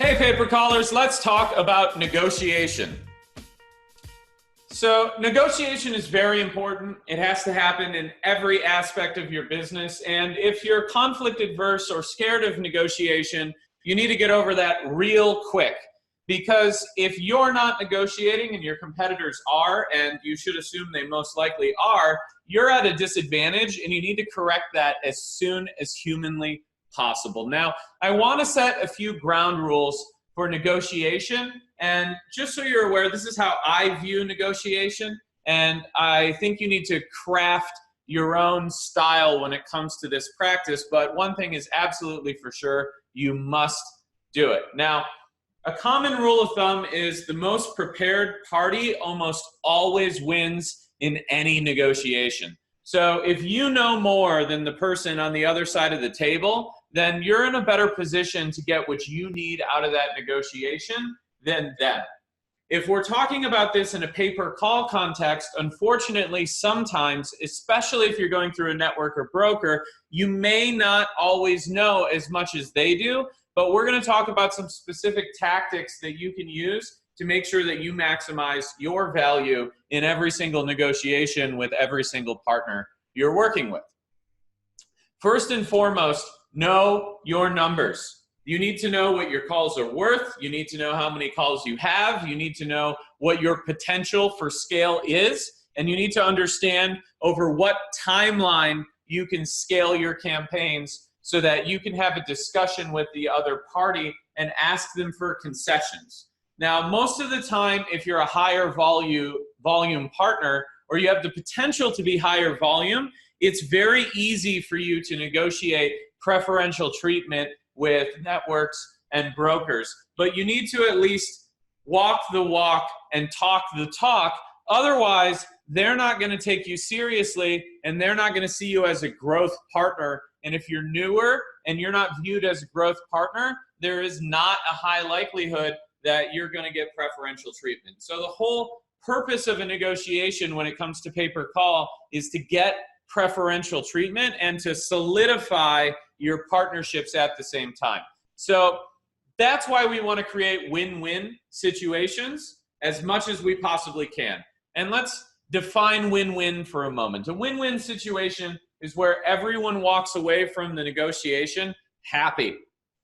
Hey, paper callers, let's talk about negotiation. So negotiation is very important. It has to happen in every aspect of your business. And if you're conflict adverse or scared of negotiation, you need to get over that real quick. Because if you're not negotiating and your competitors are, and you should assume they most likely are, you're at a disadvantage and you need to correct that as soon as humanly possible. Now, I want to set a few ground rules for negotiation, and just so you're aware, this is how I view negotiation, and I think you need to craft your own style when it comes to this practice, but one thing is absolutely for sure, you must do it. Now, a common rule of thumb is the most prepared party almost always wins in any negotiation. So if you know more than the person on the other side of the table, then you're in a better position to get what you need out of that negotiation than them. If we're talking about this in a pay-per-call context, unfortunately, sometimes, especially if you're going through a network or broker, you may not always know as much as they do, but we're going to talk about some specific tactics that you can use to make sure that you maximize your value in every single negotiation with every single partner you're working with. First and foremost, know your numbers. You need to know what your calls are worth. You need to know how many calls you have. You need to know what your potential for scale is. And you need to understand over what timeline you can scale your campaigns so that you can have a discussion with the other party and ask them for concessions. Now, most of the time, if you're a higher volume partner, or you have the potential to be higher volume, it's very easy for you to negotiate preferential treatment with networks and brokers. But you need to at least walk the walk and talk the talk. Otherwise, they're not going to take you seriously, and they're not going to see you as a growth partner. And if you're newer and you're not viewed as a growth partner, there is not a high likelihood that you're going to get preferential treatment. So the whole purpose of a negotiation when it comes to pay-per-call is to get preferential treatment and to solidify your partnerships at the same time. So that's why we want to create win-win situations as much as we possibly can. And let's define win-win for a moment. A win-win situation is where everyone walks away from the negotiation happy,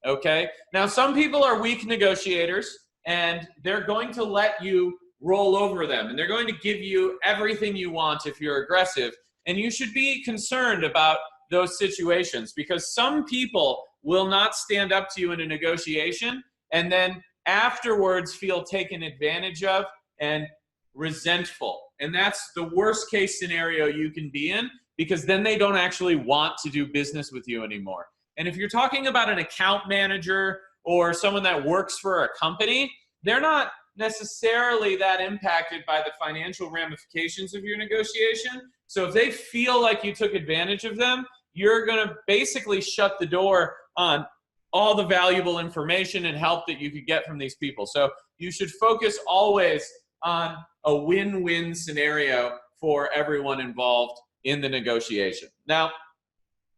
okay? Now, some people are weak negotiators, and they're going to let you roll over them, and they're going to give you everything you want if you're aggressive. And you should be concerned about those situations, because some people will not stand up to you in a negotiation and then afterwards feel taken advantage of and resentful. And that's the worst case scenario you can be in, because then they don't actually want to do business with you anymore. And if you're talking about an account manager or someone that works for a company, they're not necessarily that impacted by the financial ramifications of your negotiation. So if they feel like you took advantage of them, you're going to basically shut the door on all the valuable information and help that you could get from these people. So you should focus always on a win-win scenario for everyone involved in the negotiation. Now,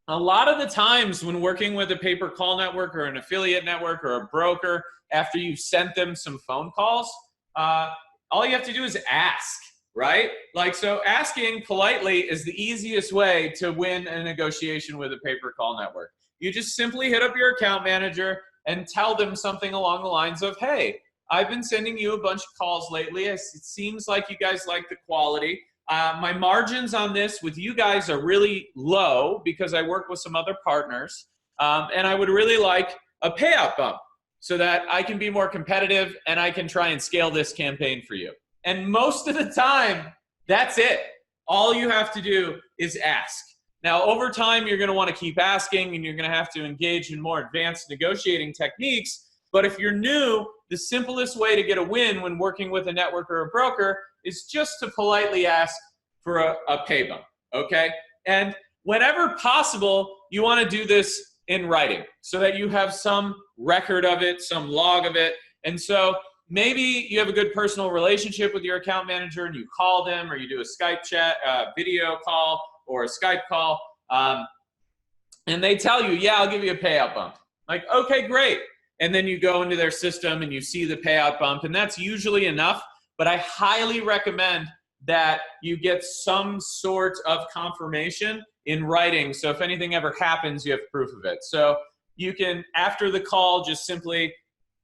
a lot of the times when working with a pay-per-call network or an affiliate network or a broker, after you've sent them some phone calls, all you have to do is ask, right? Like, so asking politely is the easiest way to win a negotiation with a pay-per-call network. You just simply hit up your account manager and tell them something along the lines of, hey, I've been sending you a bunch of calls lately. It seems like you guys like the quality. My margins on this with you guys are really low because I work with some other partners, and I would really like a payout bump so that I can be more competitive and I can try and scale this campaign for you. And most of the time, that's it. All you have to do is ask. Now, over time, you're going to want to keep asking, and you're going to have to engage in more advanced negotiating techniques. But if you're new, the simplest way to get a win when working with a network or a broker is just to politely ask for a pay bump, okay? And whenever possible, you want to do this in writing so that you have some record of it, some log of it. And so maybe you have a good personal relationship with your account manager and you call them, or you do a Skype chat, video call, or a Skype call, and they tell you, yeah, I'll give you a payout bump. Like, okay, great. and then you go into their system and you see the payout bump, and that's usually enough. But I highly recommend that you get some sort of confirmation in writing, so if anything ever happens, you have proof of it. So you can, after the call, just simply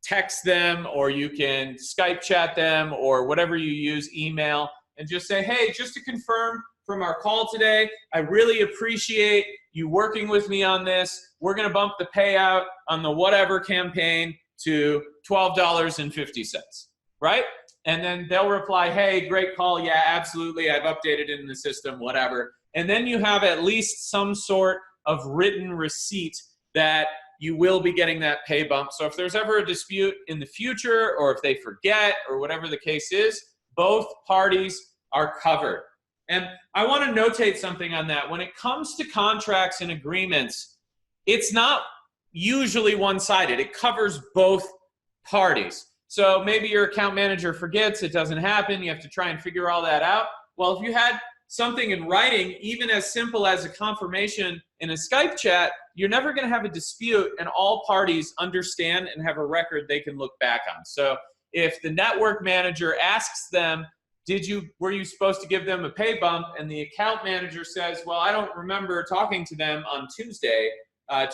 text them, or you can Skype chat them, or whatever you use, email, and just say, hey, just to confirm from our call today, I really appreciate you working with me on this. We're going to bump the payout on the whatever campaign to $12.50, right? And then they'll reply, hey, great call. Yeah, absolutely. I've updated it in the system, whatever. And then you have at least some sort of written receipt that you will be getting that pay bump. So if there's ever a dispute in the future, or if they forget, or whatever the case is, both parties are covered. And I want to notate something on that. When it comes to contracts and agreements, it's not usually one-sided. It covers both parties. So maybe your account manager forgets, it doesn't happen, you have to try and figure all that out. Well, if you had something in writing, even as simple as a confirmation in a Skype chat, you're never going to have a dispute, and all parties understand and have a record they can look back on. So if the network manager asks them, were you supposed to give them a pay bump? And the account manager says, well, I don't remember talking to them on Tuesday,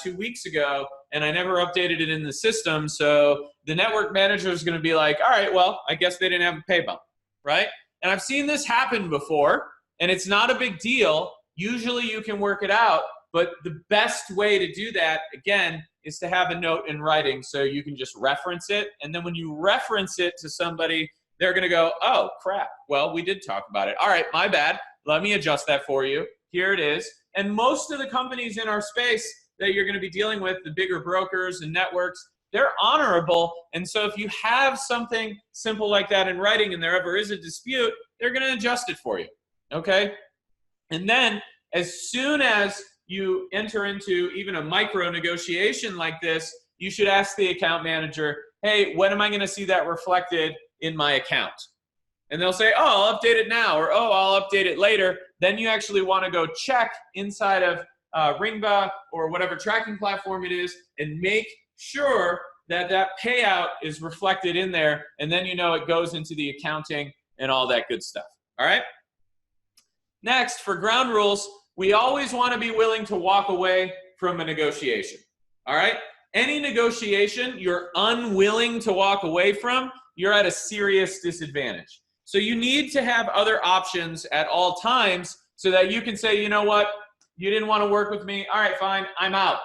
2 weeks ago, and I never updated it in the system. So the network manager is going to be like, all right, well, I guess they didn't have a pay bump, right? And I've seen this happen before, and it's not a big deal. Usually you can work it out, but the best way to do that, again, is to have a note in writing so you can just reference it. And then when you reference it to somebody, they're going to go, oh, crap. Well, we did talk about it. All right, my bad. Let me adjust that for you. Here it is. And most of the companies in our space that you're going to be dealing with, the bigger brokers and networks, they're honorable. And so if you have something simple like that in writing and there ever is a dispute, they're going to adjust it for you. Okay? And then as soon as you enter into even a micro negotiation like this, you should ask the account manager, hey, when am I going to see that reflected in my account? And they'll say, oh, I'll update it now, or oh, I'll update it later. Then you actually want to go check inside of Ringba or whatever tracking platform it is and make sure that that payout is reflected in there, and then you know it goes into the accounting and all that good stuff. All right? Next, for ground rules, we always want to be willing to walk away from a negotiation. All right? Any negotiation you're unwilling to walk away from, you're at a serious disadvantage. So you need to have other options at all times so that you can say, you know what, you didn't want to work with me. All right, fine, I'm out.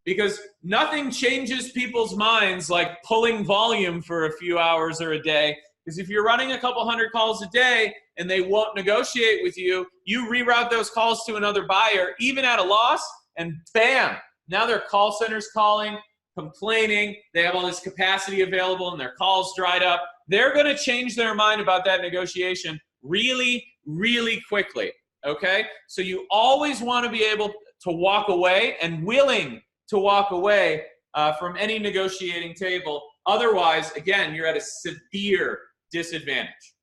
Because nothing changes people's minds like pulling volume for a few hours or a day. Because if you're running a couple hundred calls a day and they won't negotiate with you, you reroute those calls to another buyer, even at a loss, and bam, now their call center's calling, complaining, they have all this capacity available and their calls dried up. They're going to change their mind about that negotiation really, really quickly, okay? So you always want to be able to walk away and willing to walk away from any negotiating table. Otherwise, again, you're at a severe disadvantage.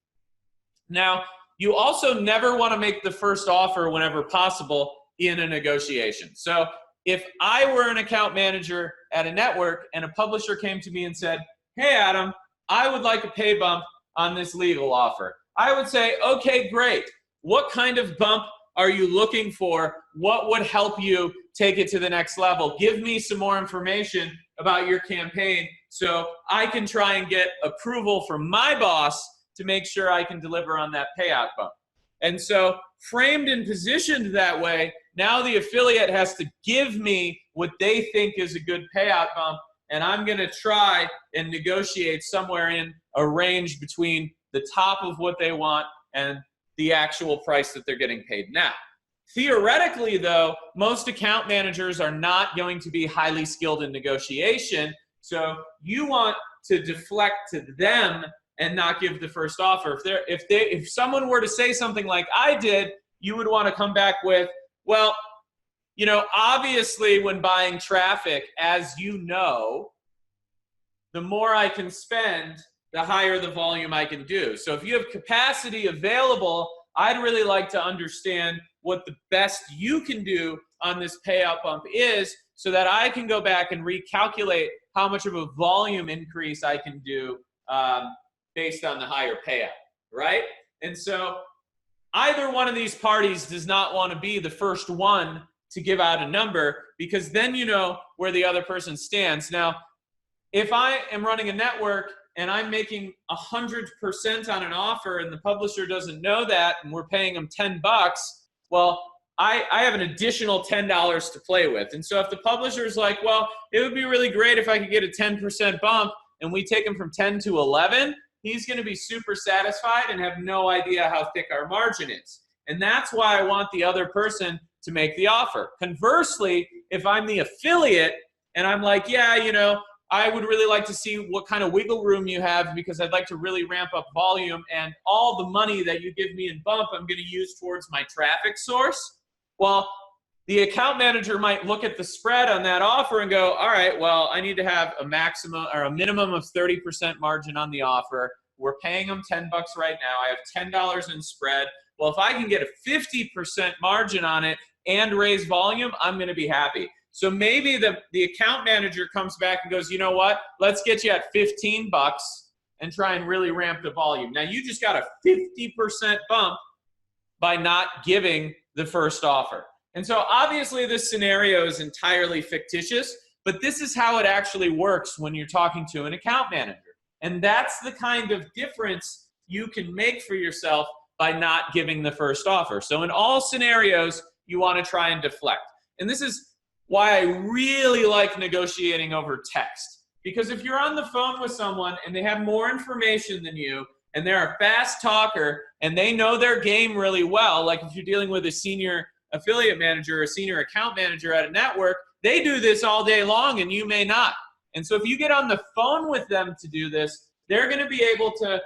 Now, you also never want to make the first offer whenever possible in a negotiation. So if I were an account manager at a network and a publisher came to me and said, hey, Adam, I would like a pay bump on this legal offer, I would say, okay, great. What kind of bump are you looking for? What would help you take it to the next level? Give me some more information about your campaign so I can try and get approval from my boss to make sure I can deliver on that payout bump. And so framed and positioned that way, now the affiliate has to give me what they think is a good payout bump, and I'm going to try and negotiate somewhere in a range between the top of what they want and the actual price that they're getting paid now. Theoretically, though, most account managers are not going to be highly skilled in negotiation, so you want to deflect to them and not give the first offer. If someone were to say something like I did, you would want to come back with, well, you know, obviously when buying traffic, as you know, the more I can spend, the higher the volume I can do. So if you have capacity available, I'd really like to understand what the best you can do on this payout bump is so that I can go back and recalculate how much of a volume increase I can do based on the higher payout, right? And so either one of these parties does not want to be the first one to give out a number, because then you know where the other person stands. Now, if I am running a network and I'm making 100% on an offer and the publisher doesn't know that and we're paying them $10, well, I have an additional $10 to play with. And so if the publisher is like, well, it would be really great if I could get a 10% bump, and we take him from 10 to 11, he's going to be super satisfied and have no idea how thick our margin is. And that's why I want the other person to make the offer. Conversely, if I'm the affiliate and I'm like, yeah, you know, I would really like to see what kind of wiggle room you have, because I'd like to really ramp up volume, and all the money that you give me in bump I'm going to use towards my traffic source. Well, the account manager might look at the spread on that offer and go, all right, well, I need to have a maximum or a minimum of 30% margin on the offer. We're paying them $10 right now. I have $10 in spread. Well, if I can get a 50% margin on it and raise volume, I'm going to be happy. So maybe the account manager comes back and goes, you know what, let's get you at $15 and try and really ramp the volume. Now, you just got a 50% bump by not giving the first offer. And so obviously this scenario is entirely fictitious, but this is how it actually works when you're talking to an account manager. And that's the kind of difference you can make for yourself by not giving the first offer. So in all scenarios, you want to try and deflect. And this is why I really like negotiating over text. Because if you're on the phone with someone and they have more information than you, and they're a fast talker, and they know their game really well, like if you're dealing with a senior affiliate manager or a senior account manager at a network, they do this all day long and you may not. And so if you get on the phone with them to do this, they're going to be able to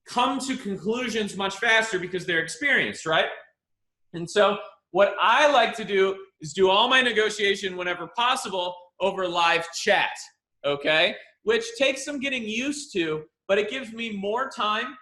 come to conclusions much faster because they're experienced, right? And so what I like to do is do all my negotiation whenever possible over live chat, okay? Which takes some getting used to, but it gives me more time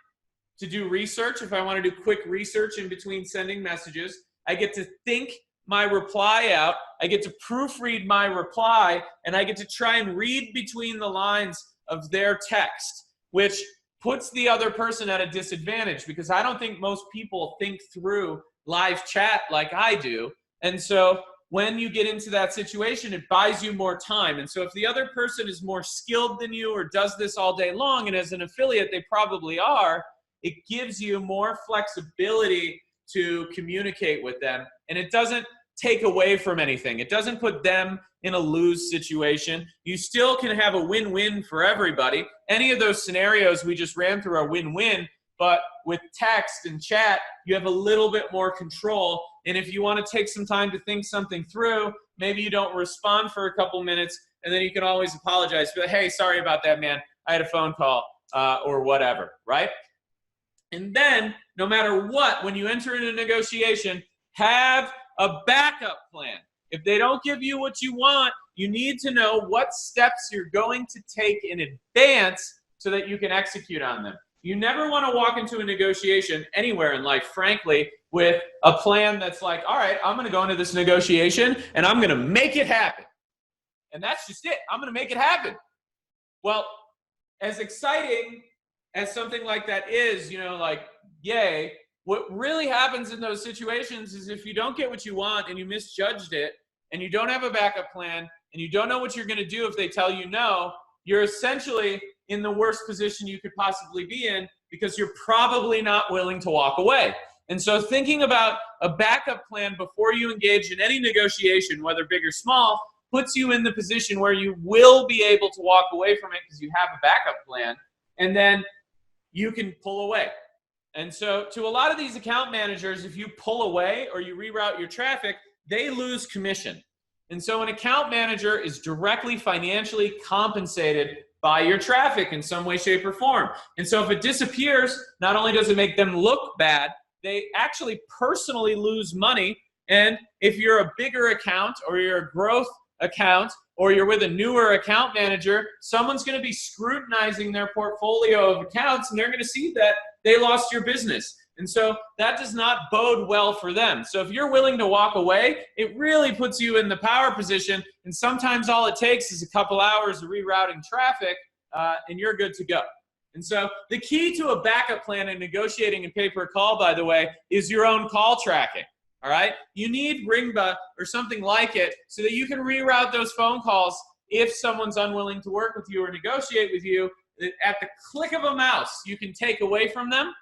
to do research. If I want to do quick research in between sending messages, I get to think my reply out, I get to proofread my reply, and I get to try and read between the lines of their text, which puts the other person at a disadvantage, because I don't think most people think through live chat like I do. And so when you get into that situation, it buys you more time. And so if the other person is more skilled than you or does this all day long, and as an affiliate they probably are, it gives you more flexibility to communicate with them. And it doesn't take away from anything. It doesn't put them in a lose situation. You still can have a win-win for everybody. Any of those scenarios we just ran through are win-win, but with text and chat, you have a little bit more control. And if you want to take some time to think something through, maybe you don't respond for a couple minutes, and then you can always apologize. But hey, sorry about that, man. I had a phone call or whatever, right? And then, no matter what, when you enter into a negotiation, have a backup plan. If they don't give you what you want, you need to know what steps you're going to take in advance so that you can execute on them. You never want to walk into a negotiation anywhere in life, frankly, with a plan that's like, all right, I'm going to go into this negotiation and I'm going to make it happen. And that's just it. I'm going to make it happen. Well, as exciting as something like that is, you know, like, yay, what really happens in those situations is if you don't get what you want and you misjudged it and you don't have a backup plan and you don't know what you're going to do if they tell you no, you're essentially in the worst position you could possibly be in, because you're probably not willing to walk away. And so thinking about a backup plan before you engage in any negotiation, whether big or small, puts you in the position where you will be able to walk away from it because you have a backup plan, and then you can pull away. And so to a lot of these account managers, if you pull away or you reroute your traffic, they lose commission. And so an account manager is directly financially compensated by your traffic in some way, shape, or form. And so if it disappears, not only does it make them look bad, they actually personally lose money. And if you're a bigger account or you're a growth account or you're with a newer account manager, someone's going to be scrutinizing their portfolio of accounts, and they're going to see that they lost your business. And so that does not bode well for them. So if you're willing to walk away, it really puts you in the power position. And sometimes all it takes is a couple hours of rerouting traffic, and you're good to go. And so the key to a backup plan in negotiating a pay-per-call, by the way, is your own call tracking. All right? You need Ringba or something like it so that you can reroute those phone calls if someone's unwilling to work with you or negotiate with you. At the click of a mouse, you can take away from them,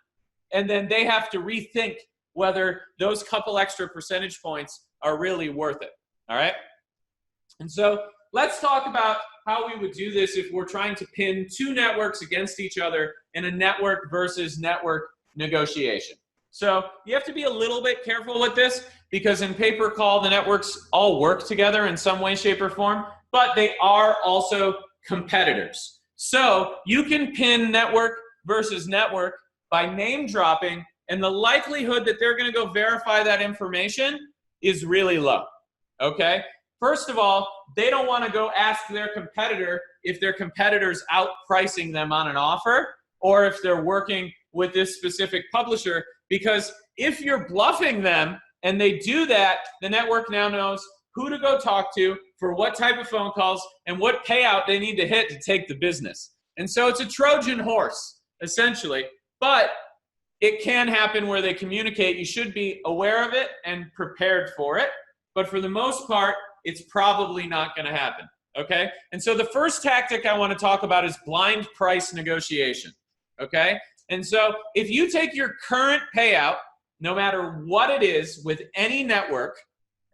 and then they have to rethink whether those couple extra percentage points are really worth it. All right? And so let's talk about how we would do this if we're trying to pin two networks against each other in a network versus network negotiation. So you have to be a little bit careful with this because in pay-per-call, the networks all work together in some way, shape, or form, but they are also competitors. So you can pin network versus network by name dropping, and the likelihood that they're going to go verify that information is really low, okay? First of all, they don't want to go ask their competitor if their competitor's outpricing them on an offer or if they're working with this specific publisher, because if you're bluffing them and they do that, the network now knows who to go talk to for what type of phone calls and what payout they need to hit to take the business. And so it's a Trojan horse, essentially. But it can happen where they communicate. You should be aware of it and prepared for it. But for the most part, it's probably not going to happen, okay? And so the first tactic I want to talk about is blind price negotiation, okay? And so if you take your current payout, no matter what it is, with any network,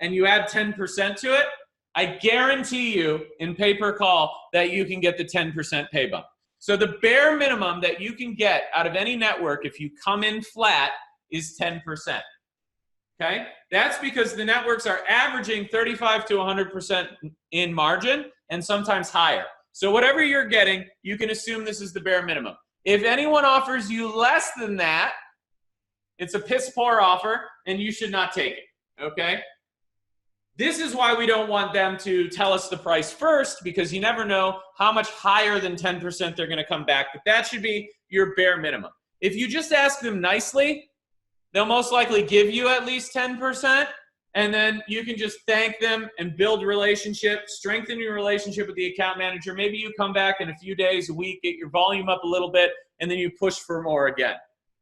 and you add 10% to it, I guarantee you in pay-per-call that you can get the 10% pay bump. So the bare minimum that you can get out of any network if you come in flat is 10%. Okay? That's because the networks are averaging 35 to 100% in margin and sometimes higher. So whatever you're getting, you can assume this is the bare minimum. If anyone offers you less than that, it's a piss poor offer and you should not take it. Okay? This is why we don't want them to tell us the price first, because you never know how much higher than 10% they're going to come back. But that should be your bare minimum. If you just ask them nicely, they'll most likely give you at least 10%, and then you can just thank them and build a relationship, strengthen your relationship with the account manager. Maybe you come back in a few days, a week, get your volume up a little bit, and then you push for more again.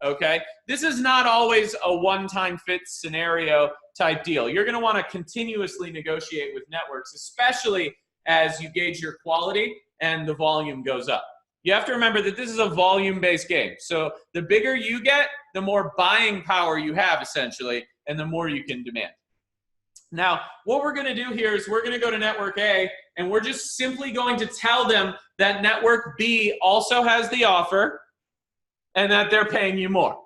Okay? This is not always a one-time fit scenario type deal. You're going to want to continuously negotiate with networks, especially as you gauge your quality and the volume goes up. You have to remember that this is a volume-based game. So the bigger you get, the more buying power you have, essentially, and the more you can demand. Now, what we're going to do here is we're going to go to network A, and we're just simply going to tell them that network B also has the offer and that they're paying you more.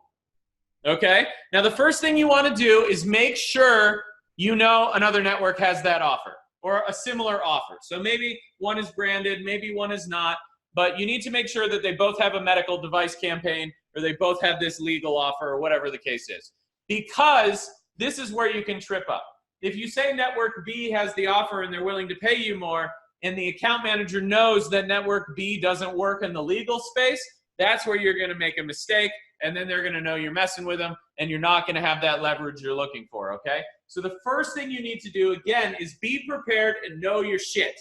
Okay? Now, the first thing you want to do is make sure you know another network has that offer or a similar offer. So maybe one is branded, maybe one is not, but you need to make sure that they both have a medical device campaign or they both have this legal offer or whatever the case is. Because this is where you can trip up. If you say network B has the offer and they're willing to pay you more, and the account manager knows that network B doesn't work in the legal space, that's where you're going to make a mistake, and then they're going to know you're messing with them, and you're not going to have that leverage you're looking for, okay? So the first thing you need to do, again, is be prepared and know your shit.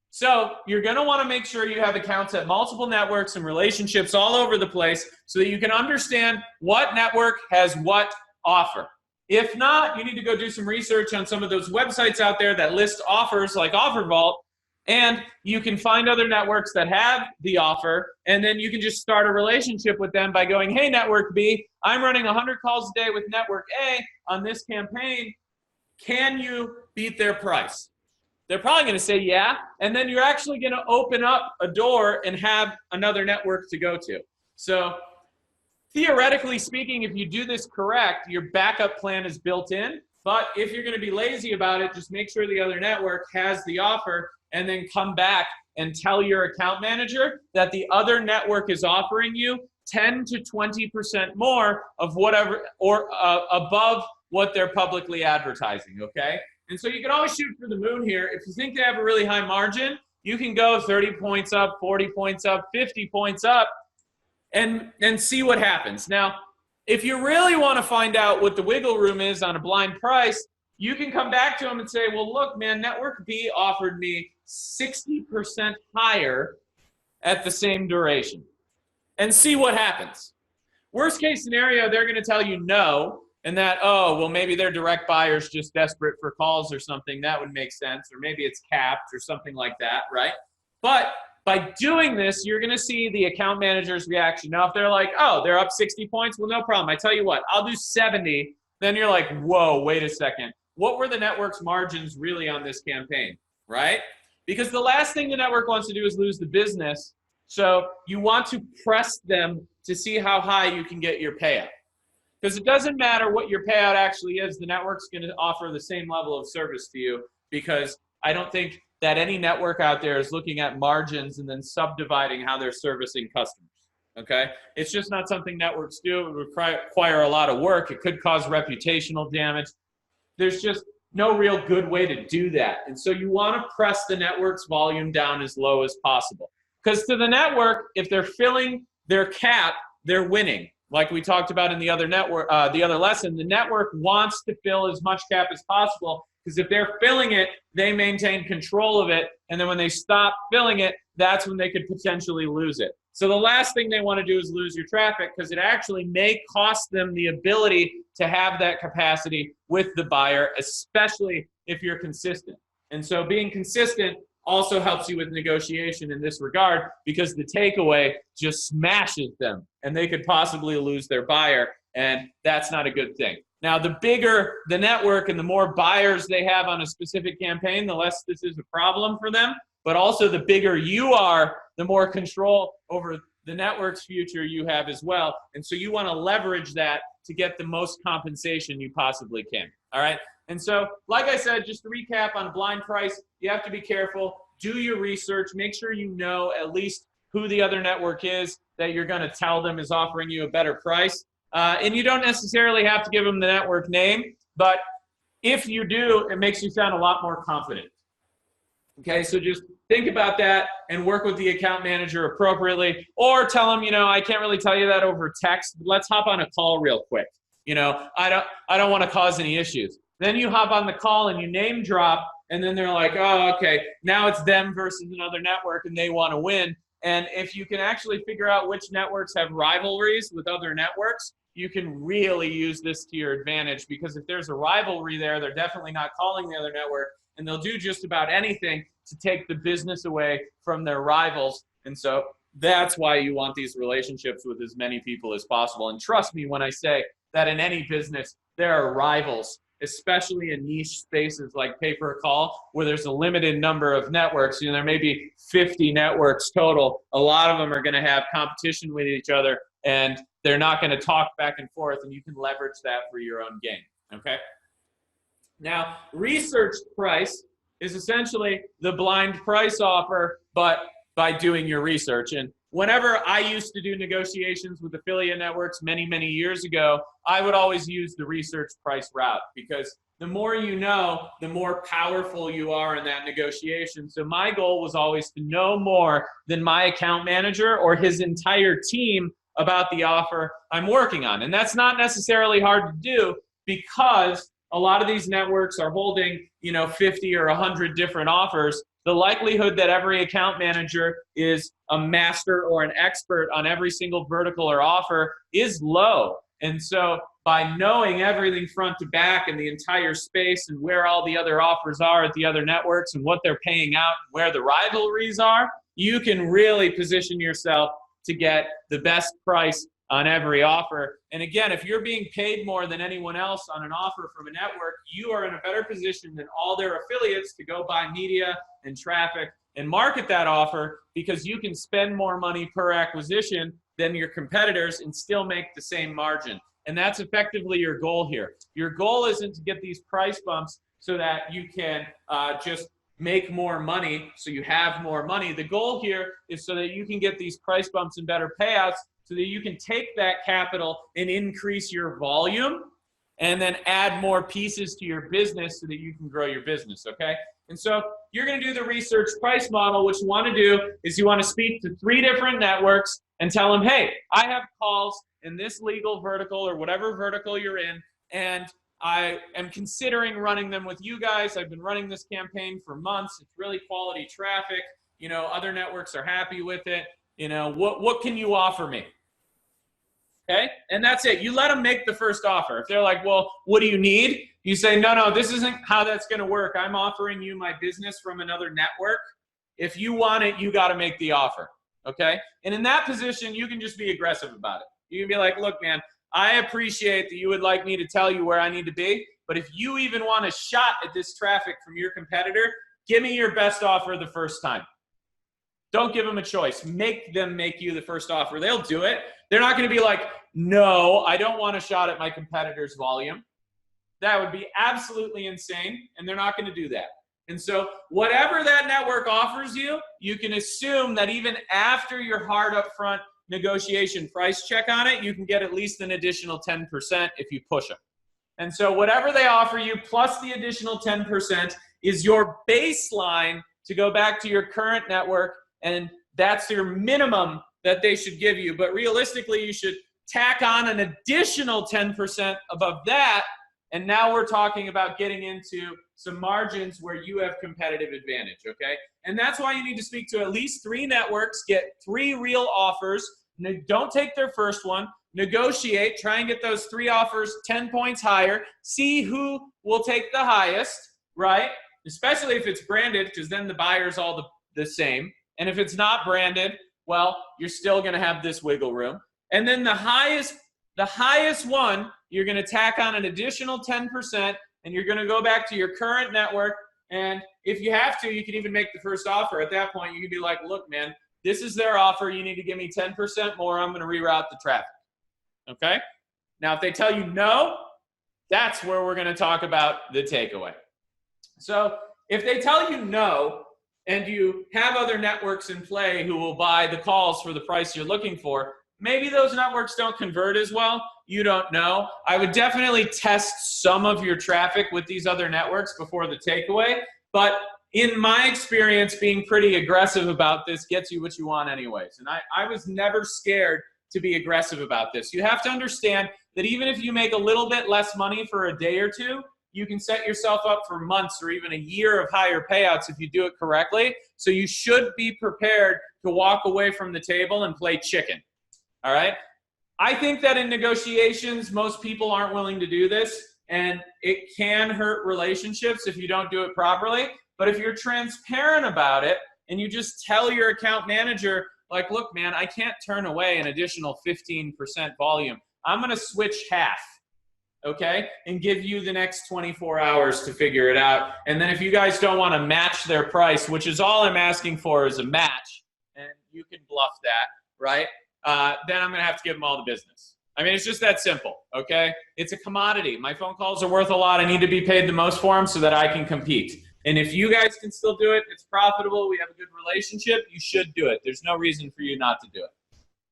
So you're going to want to make sure you have accounts at multiple networks and relationships all over the place so that you can understand what network has what offer. If not, you need to go do some research on some of those websites out there that list offers like Offer Vault, and you can find other networks that have the offer, and then you can just start a relationship with them by going, hey, Network B, I'm running 100 calls a day with Network A on this campaign. Can you beat their price? They're probably going to say yeah, and then you're actually going to open up a door and have another network to go to. So theoretically speaking, if you do this correct, your backup plan is built in. But if you're going to be lazy about it, just make sure the other network has the offer and then come back and tell your account manager that the other network is offering you 10 to 20% more of whatever or above what they're publicly advertising, okay? And so you can always shoot for the moon here. If you think they have a really high margin, you can go 30 points up, 40 points up, 50 points up, and see what happens. Now, If you really want to find out what the wiggle room is on a blind price, you can come back to them and say, well, look, man, network B offered me 60% higher at the same duration, and see what happens. Worst case scenario, they're going to tell you no, and that, oh, well, maybe their direct buyer's just desperate for calls or something. That would make sense. Or maybe it's capped or something like that, right? But by doing this, you're going to see the account manager's reaction. Now, if they're like, oh, they're up 60 points, well, no problem. I tell you what, I'll do 70. Then you're like, whoa, wait a second. What were the network's margins really on this campaign, right? Because the last thing the network wants to do is lose the business. So you want to press them to see how high you can get your payout. Because it doesn't matter what your payout actually is, the network's going to offer the same level of service to you, because I don't think that any network out there is looking at margins and then subdividing how they're servicing customers, okay? It's just not something networks do. It would require a lot of work. It could cause reputational damage. There's just no real good way to do that. And so you want to press the network's volume down as low as possible. Because to the network, if they're filling their cap, they're winning. Like we talked about in the other lesson, the network wants to fill as much cap as possible, because if they're filling it, they maintain control of it. And then when they stop filling it, that's when they could potentially lose it. So the last thing they want to do is lose your traffic, because it actually may cost them the ability to have that capacity with the buyer, especially if you're consistent. And so being consistent also helps you with negotiation in this regard, because the takeaway just smashes them and they could possibly lose their buyer, and that's not a good thing. Now, the bigger the network and the more buyers they have on a specific campaign, the less this is a problem for them. But also, the bigger you are, the more control over the network's future you have as well. And so you want to leverage that to get the most compensation you possibly can. All right. And so, like I said, just to recap on blind price, you have to be careful. Do your research. Make sure you know at least who the other network is that you're going to tell them is offering you a better price. And you don't necessarily have to give them the network name, but if you do, it makes you sound a lot more confident. Okay, so just think about that and work with the account manager appropriately, or tell them, I can't really tell you that over text. Let's hop on a call real quick. I don't want to cause any issues. Then you hop on the call and you name drop, and then they're like, oh, okay, now it's them versus another network and they want to win. And if you can actually figure out which networks have rivalries with other networks, you can really use this to your advantage, because if there's a rivalry there, they're definitely not calling the other network, and they'll do just about anything to take the business away from their rivals. And so that's why you want these relationships with as many people as possible. And trust me when I say that in any business, there are rivals, especially in niche spaces like pay-per-call, where there's a limited number of networks. There may be 50 networks total. A lot of them are going to have competition with each other, and they're not going to talk back and forth, and you can leverage that for your own gain, okay? Now, research price is essentially the blind price offer, but by doing your research. And whenever I used to do negotiations with affiliate networks many, many years ago, I would always use the research price route, because the more you know, the more powerful you are in that negotiation. So my goal was always to know more than my account manager or his entire team about the offer I'm working on. And that's not necessarily hard to do, because a lot of these networks are holding, 50 or 100 different offers. The likelihood that every account manager is a master or an expert on every single vertical or offer is low. And so by knowing everything front to back and the entire space and where all the other offers are at the other networks and what they're paying out and where the rivalries are, you can really position yourself to get the best price on every offer. And again, if you're being paid more than anyone else on an offer from a network, you are in a better position than all their affiliates to go buy media and traffic and market that offer, because you can spend more money per acquisition than your competitors and still make the same margin. And that's effectively your goal here. Your goal isn't to get these price bumps so that you can just make more money, so you have more money. The goal here is so that you can get these price bumps and better payouts, so that you can take that capital and increase your volume and then add more pieces to your business so that you can grow your business, okay? And so you're going to do the research price model. What you want to do is you want to speak to 3 different networks and tell them, hey, I have calls in this legal vertical or whatever vertical you're in, and I am considering running them with you guys. I've been running this campaign for months. It's really quality traffic. You know, other networks are happy with it. You know, what can you offer me? Okay, and that's it. You let them make the first offer. If they're like, well, what do you need? You say, no, this isn't how that's going to work. I'm offering you my business from another network. If you want it, you got to make the offer. Okay, and in that position, you can just be aggressive about it. You can be like, look, man, I appreciate that you would like me to tell you where I need to be, but if you even want a shot at this traffic from your competitor, give me your best offer the first time. Don't give them a choice. Make them make you the first offer. They'll do it. They're not going to be like, no, I don't want a shot at my competitor's volume. That would be absolutely insane, and they're not going to do that. And so whatever that network offers you, you can assume that even after your hard upfront negotiation price check on it, you can get at least an additional 10% if you push them. And so whatever they offer you plus the additional 10% is your baseline to go back to your current network, and that's your minimum that they should give you. But realistically, you should tack on an additional 10% above that, and now we're talking about getting into some margins where you have competitive advantage, okay? And that's why you need to speak to at least 3 networks, get 3 real offers. Don't take their first one. Negotiate, try and get those 3 offers 10 points higher. See who will take the highest, right? Especially if it's branded, because then the buyer's all the same. And if it's not branded, well, you're still going to have this wiggle room. And then the highest one, you're going to tack on an additional 10%, and you're going to go back to your current network. And if you have to, you can even make the first offer. At that point, you can be like, look, man, this is their offer. You need to give me 10% more. I'm going to reroute the traffic. Okay? Now, if they tell you no, that's where we're going to talk about the takeaway. So if they tell you no, and you have other networks in play who will buy the calls for the price you're looking for, maybe those networks don't convert as well. You don't know. I would definitely test some of your traffic with these other networks before the takeaway. But in my experience, being pretty aggressive about this gets you what you want anyways. And I was never scared to be aggressive about this. You have to understand that even if you make a little bit less money for a day or two, you can set yourself up for months or even a year of higher payouts if you do it correctly. So you should be prepared to walk away from the table and play chicken. All right? I think that in negotiations, most people aren't willing to do this, and it can hurt relationships if you don't do it properly. But if you're transparent about it and you just tell your account manager, like, look, man, I can't turn away an additional 15% volume. I'm going to switch half. Okay, and give you the next 24 hours to figure it out. And then if you guys don't want to match their price, which is all I'm asking for is a match, and you can bluff that, right? Then I'm going to have to give them all the business. I mean, it's just that simple, okay? It's a commodity. My phone calls are worth a lot. I need to be paid the most for them so that I can compete. And if you guys can still do it, it's profitable, we have a good relationship, you should do it. There's no reason for you not to do it,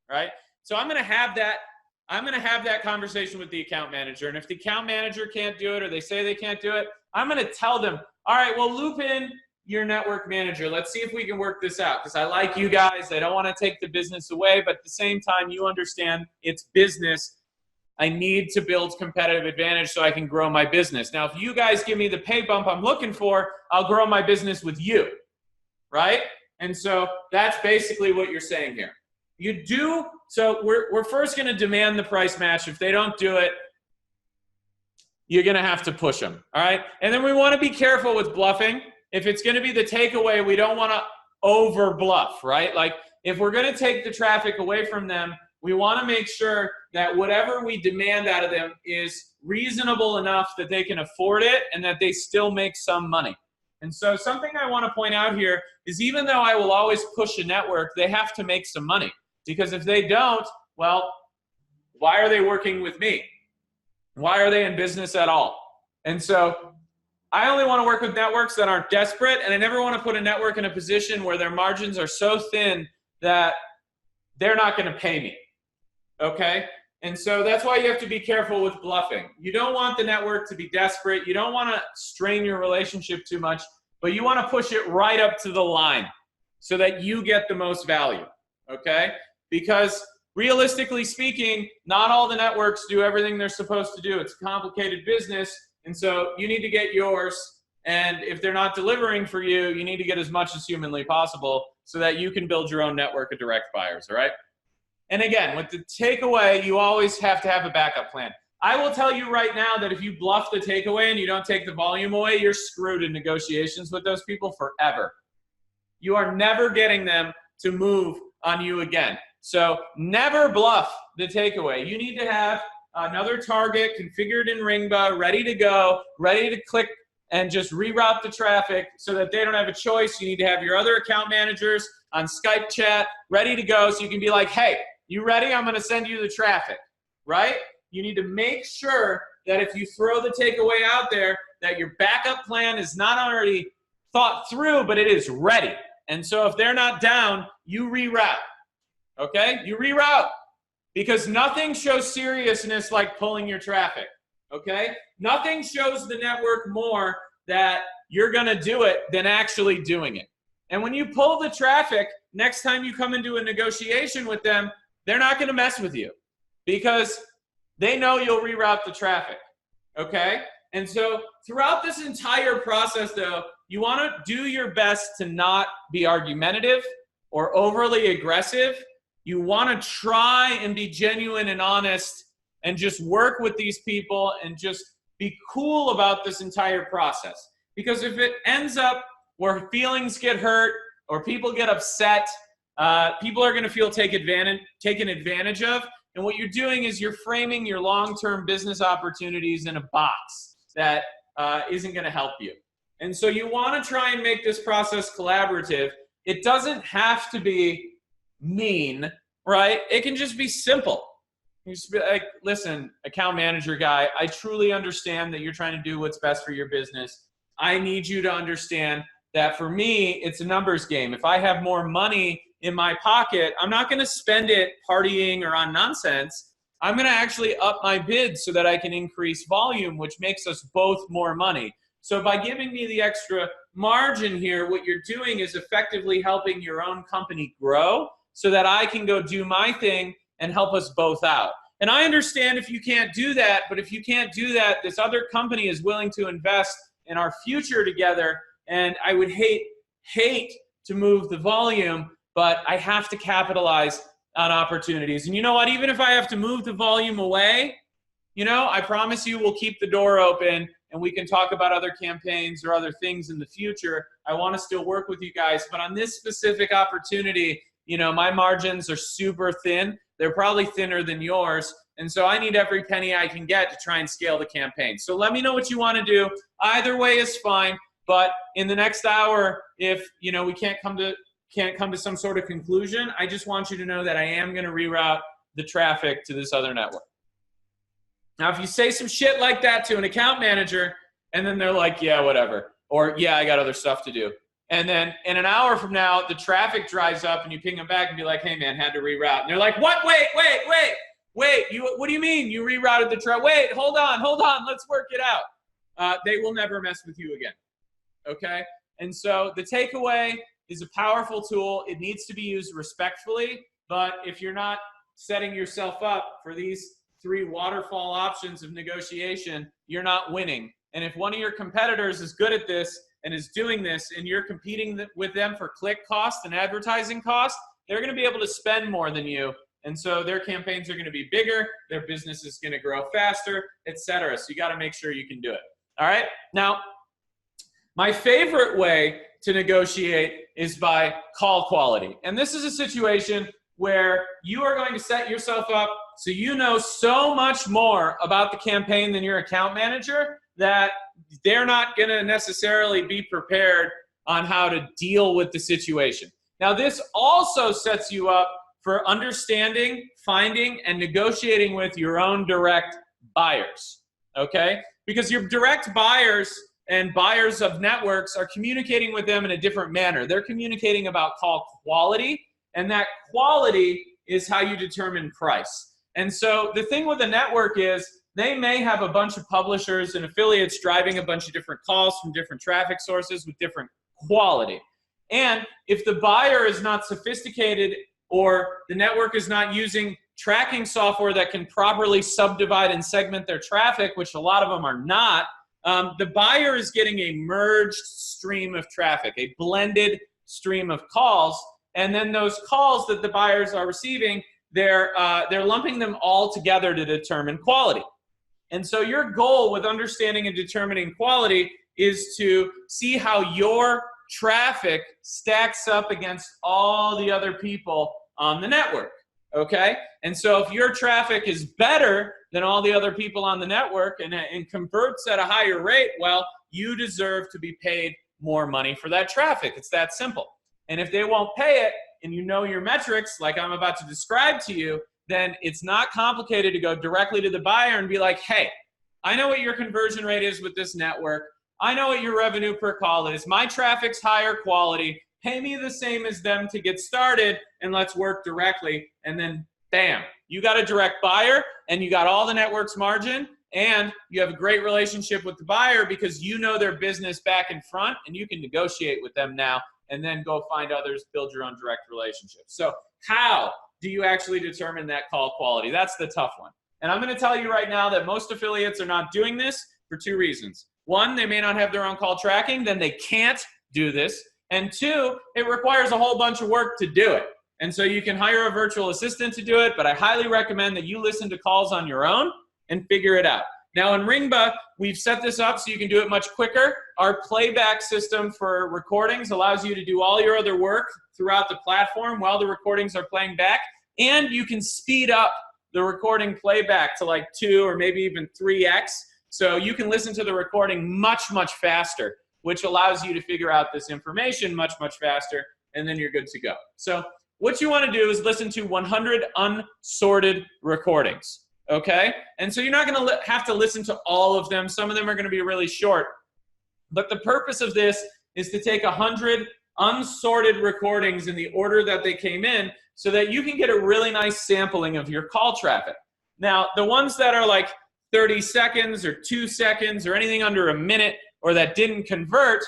right? So I'm going to have that conversation with the account manager. And if the account manager can't do it or they say they can't do it, I'm going to tell them, all right, well, loop in your network manager. Let's see if we can work this out, because I like you guys. I don't want to take the business away, but at the same time, you understand it's business. I need to build competitive advantage so I can grow my business. Now, if you guys give me the pay bump I'm looking for, I'll grow my business with you, right? And so that's basically what you're saying here. You do, so we're first going to demand the price match. If they don't do it, you're going to have to push them, all right? And then we want to be careful with bluffing. If it's going to be the takeaway, we don't want to over bluff, right? Like if we're going to take the traffic away from them, we want to make sure that whatever we demand out of them is reasonable enough that they can afford it and that they still make some money. And so something I want to point out here is even though I will always push a network, they have to make some money. Because if they don't, well, why are they working with me? Why are they in business at all? And so I only want to work with networks that aren't desperate, and I never want to put a network in a position where their margins are so thin that they're not going to pay me, okay? And so that's why you have to be careful with bluffing. You don't want the network to be desperate. You don't want to strain your relationship too much, but you want to push it right up to the line so that you get the most value, okay? because realistically speaking, not all the networks do everything they're supposed to do. It's a complicated business, and so you need to get yours. And if they're not delivering for you, you need to get as much as humanly possible so that you can build your own network of direct buyers, all right? And again, with the takeaway, you always have to have a backup plan. I will tell you right now that if you bluff the takeaway and you don't take the volume away, you're screwed in negotiations with those people forever. You are never getting them to move on you again. So never bluff the takeaway. You need to have another target configured in Ringba, ready to go, ready to click and just reroute the traffic so that they don't have a choice. You need to have your other account managers on Skype chat ready to go so you can be like, hey, you ready? I'm going to send you the traffic, right? You need to make sure that if you throw the takeaway out there, that your backup plan is not already thought through, but it is ready. And so if they're not down, you reroute, okay? You reroute, because nothing shows seriousness like pulling your traffic, okay? Nothing shows the network more that you're going to do it than actually doing it. And when you pull the traffic, next time you come into a negotiation with them, they're not going to mess with you because they know you'll reroute the traffic, okay? And so throughout this entire process, though, you want to do your best to not be argumentative or overly aggressive. You want to try and be genuine and honest and just work with these people and just be cool about this entire process. Because if it ends up where feelings get hurt or people get upset, people are going to feel taken advantage of. And what you're doing is you're framing your long-term business opportunities in a box that isn't going to help you. And so you want to try and make this process collaborative. It doesn't have to be mean, right? It can just be simple. You just be like, listen, account manager guy, I truly understand that you're trying to do what's best for your business. I need you to understand that for me, it's a numbers game. If I have more money in my pocket, I'm not going to spend it partying or on nonsense. I'm going to actually up my bid so that I can increase volume, which makes us both more money. So by giving me the extra margin here, what you're doing is effectively helping your own company grow so that I can go do my thing and help us both out. And I understand if you can't do that, but if you can't do that, this other company is willing to invest in our future together. And I would hate to move the volume, but I have to capitalize on opportunities. And you know what? Even if I have to move the volume away, you know, I promise you we'll keep the door open and we can talk about other campaigns or other things in the future. I want to still work with you guys, but on this specific opportunity, you know, my margins are super thin. They're probably thinner than yours. And so I need every penny I can get to try and scale the campaign. So let me know what you want to do. Either way is fine. But in the next hour, if, you know, we can't come to some sort of conclusion, I just want you to know that I am going to reroute the traffic to this other network. Now, if you say some shit like that to an account manager, and then they're like, yeah, whatever, or yeah, I got other stuff to do. And then in an hour from now, the traffic dries up and you ping them back and be like, hey man, had to reroute. And they're like, what? Wait, what do you mean you rerouted the traffic? Wait, hold on, let's work it out. They will never mess with you again, okay? And so the takeaway is a powerful tool. It needs to be used respectfully, but if you're not setting yourself up for these 3 waterfall options of negotiation, you're not winning. And if one of your competitors is good at this and is doing this and you're competing with them for click cost and advertising cost, they're going to be able to spend more than you. And so their campaigns are going to be bigger, their business is going to grow faster, etc. So you got to make sure you can do it. All right? Now, my favorite way to negotiate is by call quality. And this is a situation where you are going to set yourself up so you know so much more about the campaign than your account manager that they're not going to necessarily be prepared on how to deal with the situation. Now, this also sets you up for understanding, finding, and negotiating with your own direct buyers, okay? Because your direct buyers and buyers of networks are communicating with them in a different manner. They're communicating about call quality, and that quality is how you determine price. And so the thing with a network is they may have a bunch of publishers and affiliates driving a bunch of different calls from different traffic sources with different quality. And if the buyer is not sophisticated or the network is not using tracking software that can properly subdivide and segment their traffic, which a lot of them are not, the buyer is getting a merged stream of traffic, a blended stream of calls, and then those calls that the buyers are receiving, they're lumping them all together to determine quality. And so your goal with understanding and determining quality is to see how your traffic stacks up against all the other people on the network, okay? And so if your traffic is better than all the other people on the network and converts at a higher rate, well, you deserve to be paid more money for that traffic. It's that simple. And if they won't pay it, and you know your metrics, like I'm about to describe to you, then it's not complicated to go directly to the buyer and be like, hey, I know what your conversion rate is with this network. I know what your revenue per call is. My traffic's higher quality. Pay me the same as them to get started, and let's work directly. And then, bam, you got a direct buyer, and you got all the network's margin, and you have a great relationship with the buyer because you know their business back and front, and you can negotiate with them now and then go find others, build your own direct relationship. So how do you actually determine that call quality? That's the tough one. And I'm going to tell you right now that most affiliates are not doing this for two reasons. One, they may not have their own call tracking, then they can't do this. And two, it requires a whole bunch of work to do it. And so you can hire a virtual assistant to do it, but I highly recommend that you listen to calls on your own and figure it out. Now in Ringba, we've set this up so you can do it much quicker. Our playback system for recordings allows you to do all your other work throughout the platform while the recordings are playing back, and you can speed up the recording playback to like 2 or maybe even 3x. So you can listen to the recording much, much faster, which allows you to figure out this information much, much faster, and then you're good to go. So what you want to do is listen to 100 unsorted recordings, okay? And so you're not going to have to listen to all of them. Some of them are going to be really short. But the purpose of this is to take 100 unsorted recordings in the order that they came in so that you can get a really nice sampling of your call traffic. Now, the ones that are like 30 seconds or 2 seconds or anything under a minute or that didn't convert,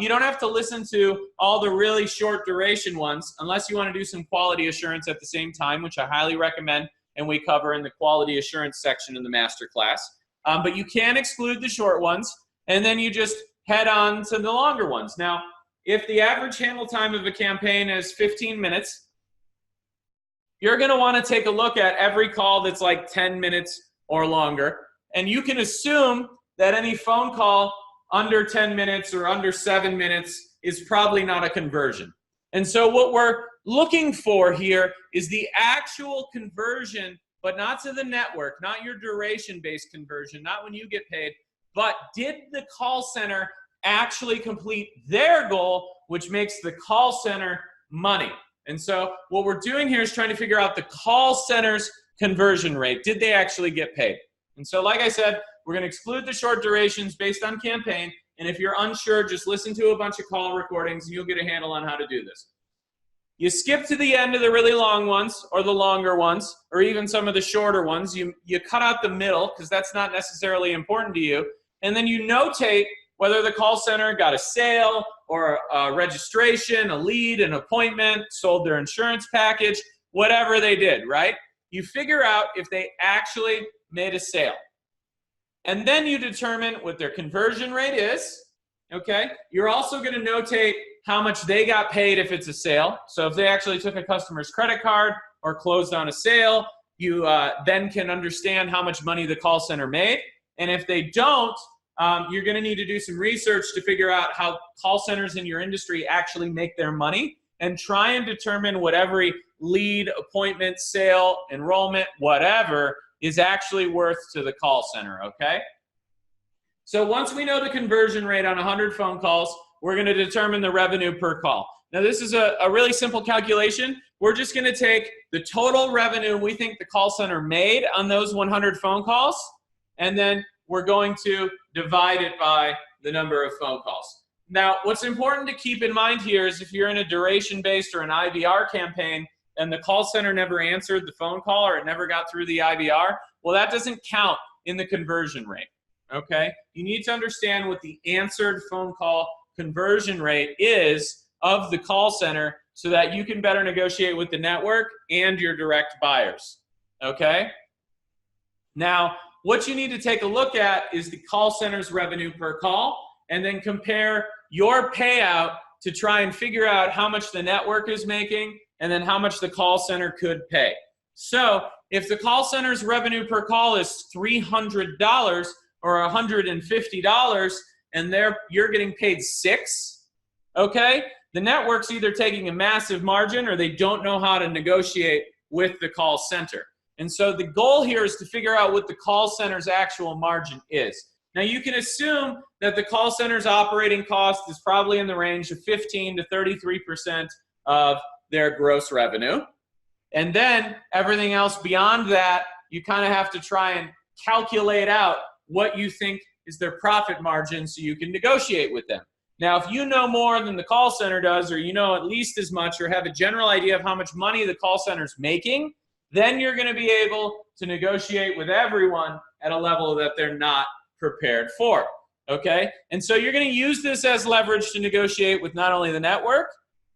you don't have to listen to all the really short duration ones unless you want to do some quality assurance at the same time, which I highly recommend and we cover in the quality assurance section in the Masterclass. But you can exclude the short ones, and then you just head on to the longer ones. Now, if the average handle time of a campaign is 15 minutes, you're going to want to take a look at every call that's like 10 minutes or longer, and you can assume that any phone call under 10 minutes or under 7 minutes is probably not a conversion. And so what we're looking for here is the actual conversion, but not to the network, not your duration-based conversion, not when you get paid, but did the call center actually complete their goal, which makes the call center money. And so what we're doing here is trying to figure out the call center's conversion rate. Did they actually get paid? And so like I said, we're going to exclude the short durations based on campaign. And if you're unsure, just listen to a bunch of call recordings and you'll get a handle on how to do this. You skip to the end of the really long ones or the longer ones or even some of the shorter ones. You cut out the middle because that's not necessarily important to you. And then you notate whether the call center got a sale or a registration, a lead, an appointment, sold their insurance package, whatever they did, right? You figure out if they actually made a sale. And then you determine what their conversion rate is, okay? You're also going to notate how much they got paid if it's a sale. So if they actually took a customer's credit card or closed on a sale, you then can understand how much money the call center made. And if they don't, you're going to need to do some research to figure out how call centers in your industry actually make their money and try and determine what every lead, appointment, sale, enrollment, whatever is actually worth to the call center, okay? So once we know the conversion rate on 100 phone calls, we're going to determine the revenue per call. Now this is a really simple calculation. We're just going to take the total revenue we think the call center made on those 100 phone calls, and then we're going to divide it by the number of phone calls. Now, what's important to keep in mind here is if you're in a duration-based or an IVR campaign and the call center never answered the phone call or it never got through the IVR, well, that doesn't count in the conversion rate, okay? You need to understand what the answered phone call conversion rate is of the call center so that you can better negotiate with the network and your direct buyers, okay? Now, what you need to take a look at is the call center's revenue per call, and then compare your payout to try and figure out how much the network is making and then how much the call center could pay. So if the call center's revenue per call is $300 or $150 and you're getting paid $6, okay, the network's either taking a massive margin or they don't know how to negotiate with the call center. And so the goal here is to figure out what the call center's actual margin is. Now you can assume that the call center's operating cost is probably in the range of 15 to 33% of their gross revenue. And then everything else beyond that, you kind of have to try and calculate out what you think is their profit margin so you can negotiate with them. Now, if you know more than the call center does, or you know at least as much, or have a general idea of how much money the call center's making, then you're going to be able to negotiate with everyone at a level that they're not prepared for, okay? And so you're going to use this as leverage to negotiate with not only the network,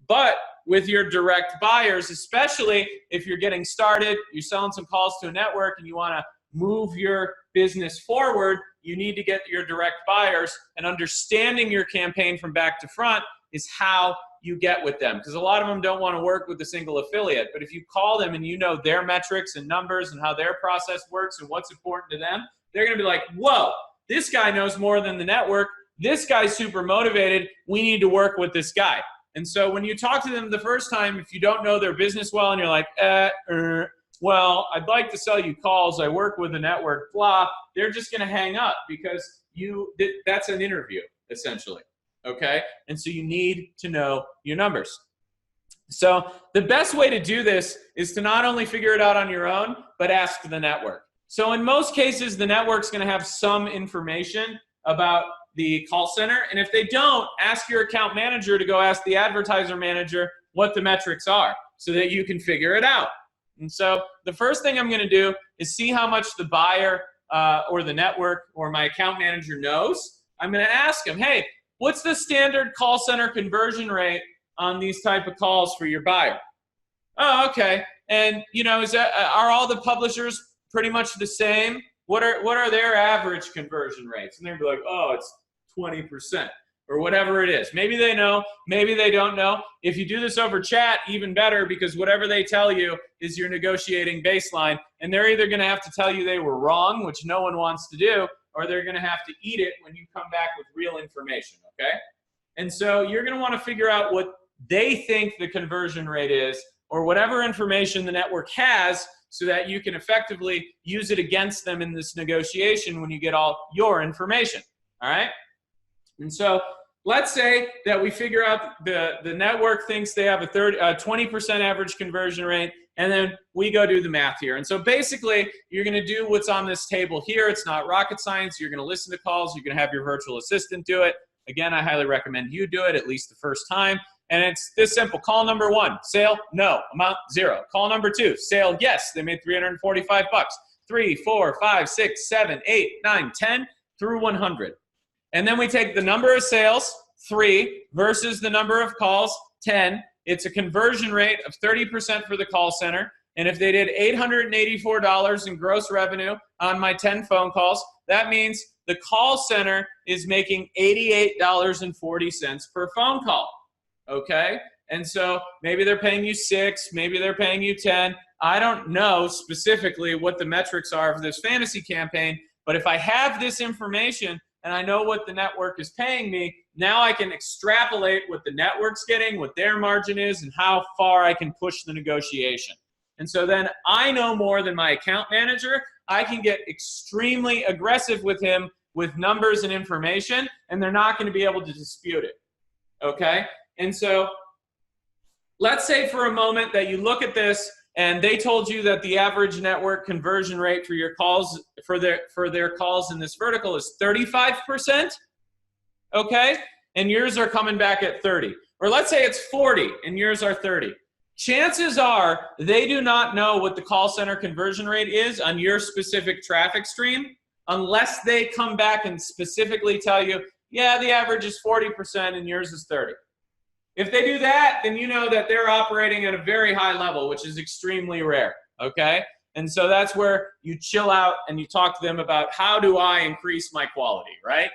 but with your direct buyers, especially if you're getting started, you're selling some calls to a network and you want to move your business forward, you need to get your direct buyers, and understanding your campaign from back to front is how you get with them, because a lot of them don't want to work with a single affiliate. But if you call them and you know their metrics and numbers and how their process works and what's important to them, they're going to be like, whoa, this guy knows more than the network. This guy's super motivated. We need to work with this guy. And so when you talk to them the first time, if you don't know their business well and you're like, well, I'd like to sell you calls, I work with a network, blah, they're just going to hang up because that's an interview, essentially, okay? And so you need to know your numbers. So the best way to do this is to not only figure it out on your own, but ask the network. So in most cases, the network's going to have some information about the call center, and if they don't, ask your account manager to go ask the advertiser manager what the metrics are so that you can figure it out. And so the first thing I'm going to do is see how much the buyer or the network or my account manager knows. I'm going to ask them, hey, what's the standard call center conversion rate on these type of calls for your buyer? Oh, okay. And you know, are all the publishers pretty much the same? What are their average conversion rates? And they'd be like, oh, it's 20%. Or whatever it is. Maybe they know, maybe they don't know. If you do this over chat, even better, because whatever they tell you is your negotiating baseline, and they're either going to have to tell you they were wrong, which no one wants to do, or they're going to have to eat it when you come back with real information, okay? And so you're going to want to figure out what they think the conversion rate is, or whatever information the network has, so that you can effectively use it against them in this negotiation when you get all your information, all right? And so let's say that we figure out the network thinks they have a 20% average conversion rate, and then we go do the math here. And so basically, you're going to do what's on this table here. It's not rocket science. You're going to listen to calls. You're going to have your virtual assistant do it. Again, I highly recommend you do it at least the first time. And it's this simple. Call number 1, sale, no, amount 0. Call number 2, sale, yes, they made $345. 3, 4, 5, 6, 7, 8, 9, 10 through 100. And then we take the number of sales, 3, versus the number of calls, 10. It's a conversion rate of 30% for the call center. And if they did $884 in gross revenue on my 10 phone calls, that means the call center is making $88.40 per phone call, okay? And so maybe they're paying you 6, maybe they're paying you 10. I don't know specifically what the metrics are of this fantasy campaign, but if I have this information, and I know what the network is paying me, now I can extrapolate what the network's getting, what their margin is, and how far I can push the negotiation. And so then I know more than my account manager. I can get extremely aggressive with him with numbers and information, and they're not going to be able to dispute it, okay? And so let's say for a moment that you look at this and they told you that the average network conversion rate for your calls, for their calls in this vertical is 35%, okay? And yours are coming back at 30. Or let's say it's 40 and yours are 30. Chances are they do not know what the call center conversion rate is on your specific traffic stream unless they come back and specifically tell you, yeah, the average is 40% and yours is 30. If they do that, then you know that they're operating at a very high level, which is extremely rare, okay? And so that's where you chill out and you talk to them about, how do I increase my quality, right?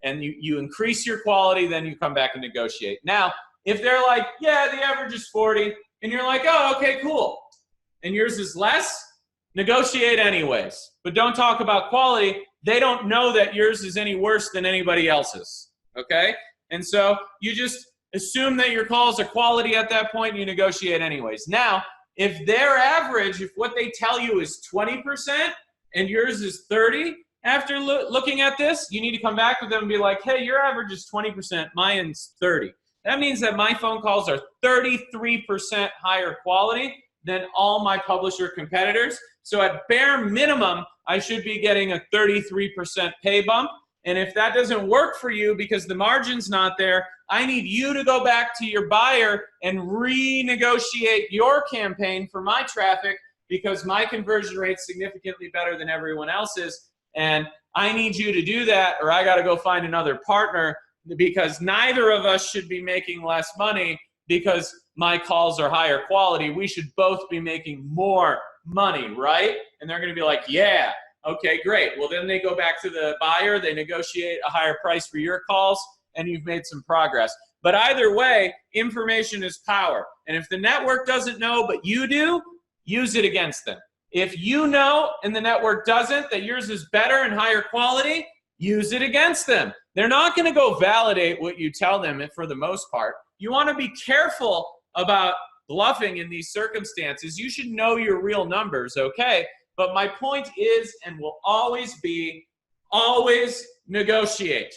And you increase your quality, then you come back and negotiate. Now, if they're like, yeah, the average is 40, and you're like, oh, okay, cool, and yours is less, negotiate anyways. But don't talk about quality. They don't know that yours is any worse than anybody else's, okay? And so you just assume that your calls are quality at that point, and you negotiate anyways. Now, if their average, if what they tell you is 20% and yours is 30%, after looking at this, you need to come back with them and be like, hey, your average is 20%, mine's 30%. That means that my phone calls are 33% higher quality than all my publisher competitors. So at bare minimum, I should be getting a 33% pay bump. And if that doesn't work for you because the margin's not there, I need you to go back to your buyer and renegotiate your campaign for my traffic, because my conversion rate's significantly better than everyone else's. And I need you to do that, or I got to go find another partner, because neither of us should be making less money because my calls are higher quality. We should both be making more money, right? And they're going to be like, yeah, okay, great. Well, then they go back to the buyer, they negotiate a higher price for your calls, and you've made some progress. But either way, information is power. And if the network doesn't know, but you do, use it against them. If you know and the network doesn't, that yours is better and higher quality, use it against them. They're not going to go validate what you tell them for the most part. You want to be careful about bluffing in these circumstances. You should know your real numbers, okay? But my point is, and will always be, always negotiate.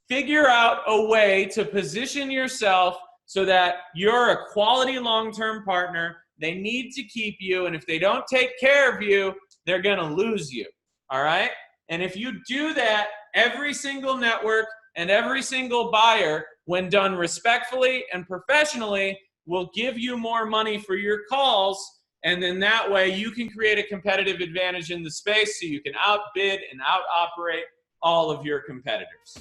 Figure out a way to position yourself so that you're a quality long-term partner. They need to keep you, and if they don't take care of you, they're going to lose you, all right? And if you do that, every single network and every single buyer, when done respectfully and professionally, will give you more money for your calls, and then that way you can create a competitive advantage in the space so you can outbid and out-operate all of your competitors.